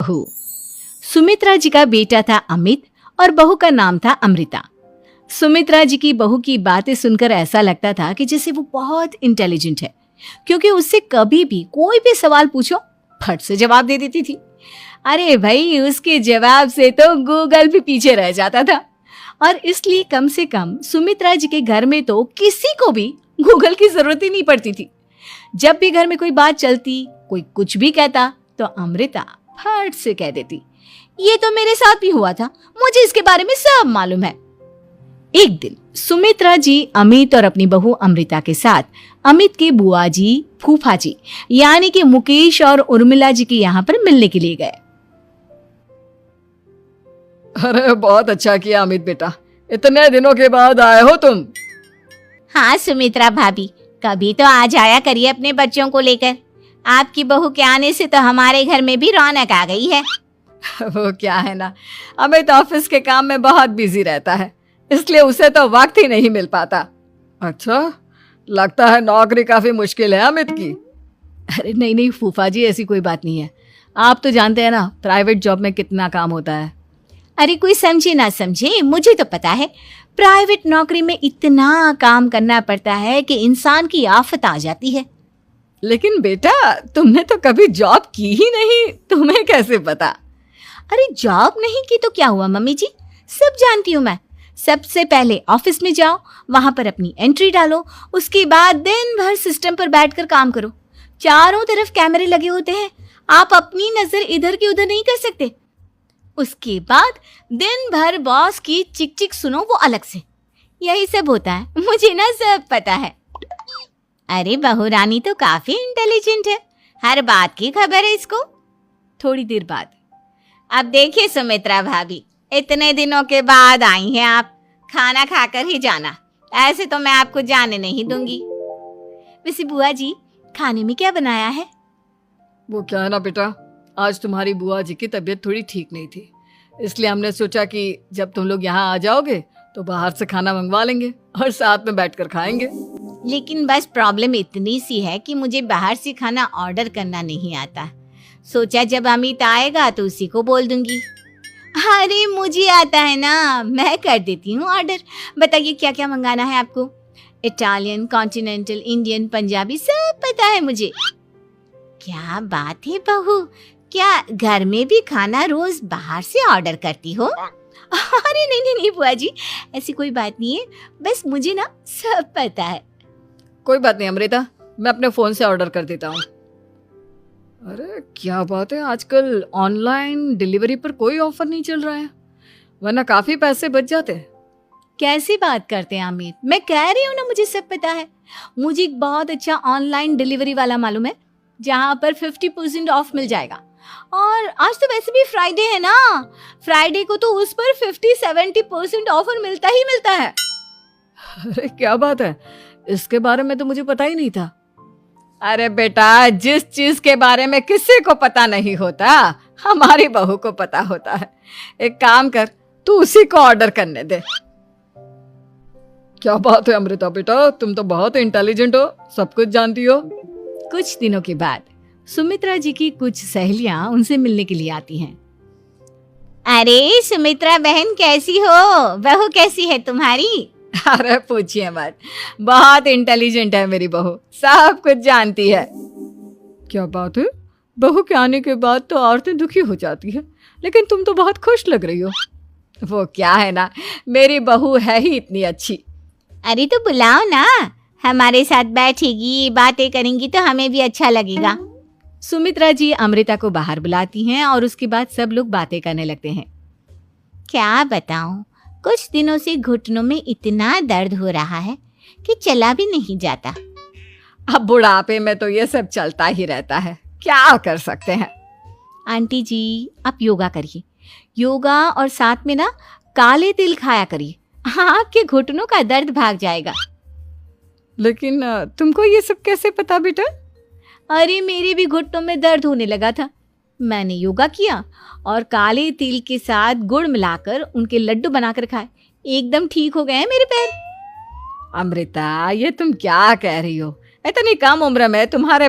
बहू। सुमित्रा जी का बेटा था अमित और बहू का नाम था अमृता। सुमित्रा जी की बहू की बातें सुनकर ऐसा लगता था कि जैसे वो बहुत इंटेलिजेंट है, क्योंकि उससे कभी भी कोई भी सवाल पूछो फट से जवाब दे देती थी। अरे भाई, उसके जवाब से तो गूगल भी पीछे रह जाता था। और इसलिए कम से कम सुमित्रा जी के घर में तो किसी को भी गूगल की जरूरत ही नहीं पड़ती थी। जब भी घर में कोई बात चलती, कोई कुछ भी कहता, तो अमृता फट से कह देती, ये तो मेरे साथ भी हुआ था, मुझे इसके बारे में सब मालूम है। एक दिन सुमित्रा जी अमित और अपनी बहू अमृता के साथ अमित के बुआ जी, फूफा जी यानी कि मुकेश और उर्मिला जी के यहाँ पर मिलने के लिए गए। अरे बहुत अच्छा किया अमित बेटा, इतने दिनों के बाद आए हो तुम। हाँ सुमित्रा भाभी, कभी तो आ जाया करिए अपने बच्चों को लेकर। आपकी बहू के आने से तो हमारे घर में भी रौनक आ गई है। वो क्या है ना, अमित ऑफिस के काम में बहुत बिजी रहता है, इसलिए उसे तो वक्त ही नहीं मिल पाता। अच्छा, लगता है नौकरी काफी मुश्किल है अमित की। अरे नहीं नहीं फूफा जी, ऐसी कोई बात नहीं है। आप तो जानते हैं ना प्राइवेट जॉब में कितना काम होता है। अरे कोई समझे ना समझे, मुझे तो पता है प्राइवेट नौकरी में इतना काम करना पड़ता है कि इंसान की आफत आ जाती है। लेकिन बेटा, तुमने तो कभी जॉब की ही नहीं, तुम्हें कैसे पता? अरे जॉब नहीं की तो क्या हुआ मम्मी जी, सब जानती हूँ मैं। सबसे पहले ऑफिस में जाओ, वहां पर अपनी एंट्री डालो, उसके बाद दिन भर सिस्टम पर बैठकर काम करो। चारों तरफ कैमरे लगे होते हैं, आप अपनी नजर इधर की उधर नहीं कर सकते। उसके बाद दिन भर बॉस की चिक चिक सुनो, वो अलग से। यही सब होता है, मुझे ना सब पता है। अरे बहू रानी तो काफी इंटेलिजेंट है, हर बात की खबर है इसको। थोड़ी देर बाद, अब देखिए सुमित्रा भाभी, इतने दिनों के बाद आई हैं आप, खाना खाकर ही जाना, ऐसे तो मैं आपको जाने नहीं दूंगी। वैसे बुआ जी, खाने में क्या बनाया है? वो क्या है ना बेटा, आज तुम्हारी बुआ जी की तबीयत थोड़ी ठीक नहीं थी, इसलिए हमने सोचा कि जब तुम लोग यहाँ आ जाओगे तो बाहर से खाना मंगवा लेंगे और साथ में बैठकर खाएंगे। लेकिन बस प्रॉब्लम इतनी सी है कि मुझे बाहर से खाना ऑर्डर करना नहीं आता। सोचा जब अमित आएगा तो उसी को बोल दूंगी। अरे मुझे आता है ना, मैं कर देती हूँ ऑर्डर। बताइए क्या क्या मंगाना है आपको? इटालियन, कॉन्टिनेंटल, इंडियन, पंजाबी, सब पता है मुझे। क्या बात है बहू, क्या घर में भी खाना रोज बाहर से ऑर्डर करती हो? अरे नहीं नहीं नहीं बुआ जी, ऐसी कोई बात नहीं है, बस मुझे ना सब पता है। कोई बात नहीं अमृता, मैं अपने फोन से ऑर्डर कर देता हूँ। अरे क्या बात है, आजकल ऑनलाइन डिलीवरी पर कोई ऑफर नहीं चल रहा है, वरना काफी पैसे बच जाते हैं। कैसी बात करते हैं अमित, मैं कह रही हूँ ना मुझे सब पता है। मुझे एक बहुत अच्छा ऑनलाइन डिलीवरी वाला मालूम है, जहाँ पर 50% ऑफ मिल जाएगा। और आज तो वैसे भी फ्राइडे है ना, फ्राइडे को तो उस पर 50-70% ऑफर मिलता ही मिलता है। अरे क्या बात है, इसके बारे में तो मुझे पता ही नहीं था। अरे बेटा, जिस चीज के बारे में किसी को पता नहीं होता, हमारी बहू को पता होता है। एक काम कर, तू उसी को ऑर्डर करने दे। क्या बात है अमृता बेटा, तुम तो बहुत इंटेलिजेंट हो, सब कुछ जानती हो। कुछ दिनों के बाद सुमित्रा जी की कुछ सहेलियां उनसे मिलने के लिए आती हैं। अरे सुमित्रा बहन कैसी हो, बहू कैसी है तुम्हारी? अरे पूछिए मत, बहुत इंटेलिजेंट है मेरी बहू, सब कुछ जानती है। क्या बात है, बहू के आने के बाद तो औरतें दुखी हो जाती है, लेकिन तुम तो बहुत खुश लग रही हो। वो क्या है ना, मेरी बहू है ही इतनी अच्छी। अरे तो बुलाओ ना, हमारे साथ बैठेगी, बातें करेंगी तो हमें भी अच्छा लगेगा। सुमित्रा जी अमृता को बाहर बुलाती हैं और उसके बाद सब लोग बातें करने लगते हैं। क्या बताऊं, कुछ दिनों से घुटनों में इतना दर्द हो रहा है कि चला भी नहीं जाता। अब बुढ़ापे में तो ये सब चलता ही रहता है, क्या कर सकते हैं। आंटी जी, आप योगा करिए, योगा और साथ में ना काले तिल खाया करिए, आपके घुटनों का दर्द भाग जाएगा। लेकिन तुमको ये सब कैसे पता बेटा? अरे मेरे भी घुटनों में दर्द होने लगा था, मैंने योगा किया और काले तिल के साथ गुड़ मिलाकर उनके लड्डू बनाकर खाए, एकदम ठीक हो गए हैं मेरे पैर। अमृता, ये तुम क्या कह रही हो? इतनी कम उम्र में तुम्हारे